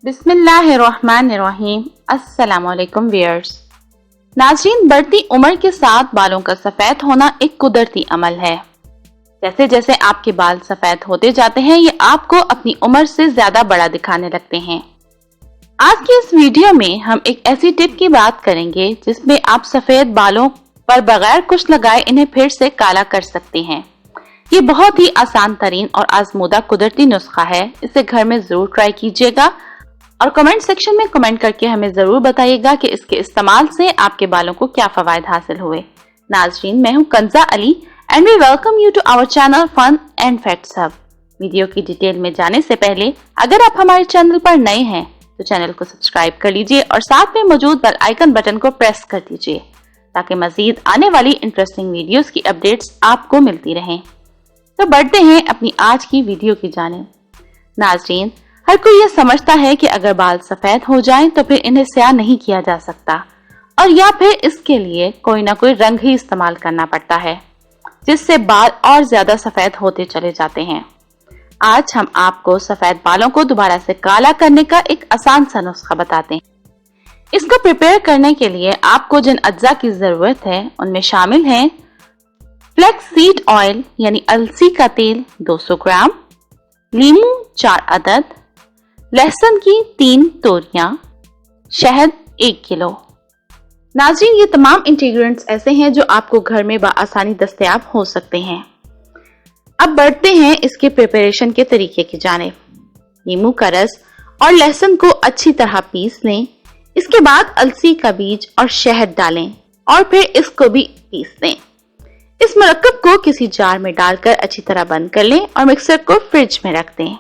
बिस्मिल्लाहिर्रहमानिर्रहीम। अस्सलामुअलैकुम व्यूअर्स। नाज़रीन, बढ़ती उम्र के साथ बालों का सफेद होना एक कुदरती अमल है। जैसे जैसे आपके बाल सफेद होते जाते हैं, ये आपको अपनी उम्र से ज्यादा बड़ा दिखाने लगते हैं। आज की इस वीडियो में हम एक ऐसी टिप की बात करेंगे जिसमें आप सफेद बालों पर बगैर कुछ लगाए इन्हें फिर से काला कर सकते हैं। ये बहुत ही आसान तरीन और आजमूदा कुदरती नुस्खा है। इसे घर में जरूर ट्राई कीजिएगा और कमेंट सेक्शन में कमेंट करके हमें जरूर बताइएगा कि इसके इस्तेमाल से आपके बालों को क्या फवायद हासिल हुए। नाज़रीन, मैं हूं Kanza Ali and we welcome you to our channel fun and facts hub. Video की डिटेल में जाने से पहले अगर आप हमारे चैनल पर नए हैं तो चैनल को सब्सक्राइब कर लीजिए और साथ में मौजूद बेल आइकन बटन को प्रेस कर दीजिए ताकि मजीद आने वाली इंटरेस्टिंग वीडियोस की अपडेट्स आपको मिलती रहें। तो बढ़ते हैं अपनी आज की वीडियो की जानिब। नाज़रीन, हर कोई ये समझता है कि अगर बाल सफेद हो जाएं तो फिर इन्हें स्याह नहीं किया जा सकता और या फिर इसके लिए कोई ना कोई रंग ही इस्तेमाल करना पड़ता है जिससे बाल और ज्यादा सफेद होते चले जाते हैं। आज हम आपको सफेद बालों को दोबारा से काला करने का एक आसान सा नुस्खा बताते हैं। इसको प्रिपेयर करने के लिए आपको जिन अज्जा की जरूरत है उनमें शामिल हैं फ्लैक्स सीड ऑयल यानी अलसी का तेल 200 ग्राम, लीमू 4 अदद, लहसुन की 3 तोरियां, शहद 1 किलो। नाज़रीन, ये तमाम इंग्रेडिएंट्स ऐसे हैं जो आपको घर में बआसानी दस्तयाब हो सकते हैं। अब बढ़ते हैं इसके प्रिपरेशन के तरीके की जानिब। नींबू का रस और लहसुन को अच्छी तरह पीस लें। इसके बाद अलसी का बीज और शहद डालें और फिर इसको भी पीस लें। इस मरकब को किसी जार में डालकर अच्छी तरह बंद कर लें और मिक्सर को फ्रिज में रख दें।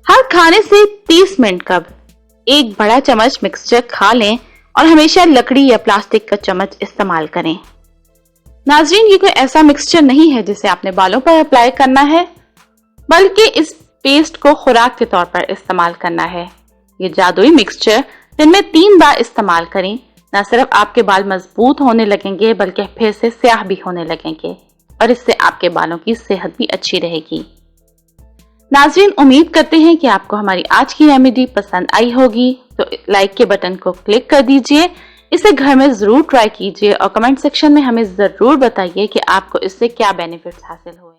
हर खाने से 30 मिनट कब एक बड़ा चम्मच मिक्सचर खा लें और हमेशा लकड़ी या प्लास्टिक का चम्मच इस्तेमाल करें। नाज़रीन, ये कोई ऐसा मिक्सचर नहीं है जिसे आपने बालों पर अप्लाई करना है, बल्कि इस पेस्ट को खुराक के तौर पर इस्तेमाल करना है। ये जादुई मिक्सचर दिन में 3 बार इस्तेमाल करें। न सिर्फ आपके बाल मजबूत होने लगेंगे बल्कि फिर से स्याह भी होने लगेंगे और इससे आपके बालों की सेहत भी अच्छी रहेगी। नाज़रीन, उम्मीद करते हैं कि आपको हमारी आज की रेमेडी पसंद आई होगी, तो लाइक के बटन को क्लिक कर दीजिए। इसे घर में जरूर ट्राई कीजिए और कमेंट सेक्शन में हमें जरूर बताइए कि आपको इससे क्या बेनिफिट्स हासिल हुए।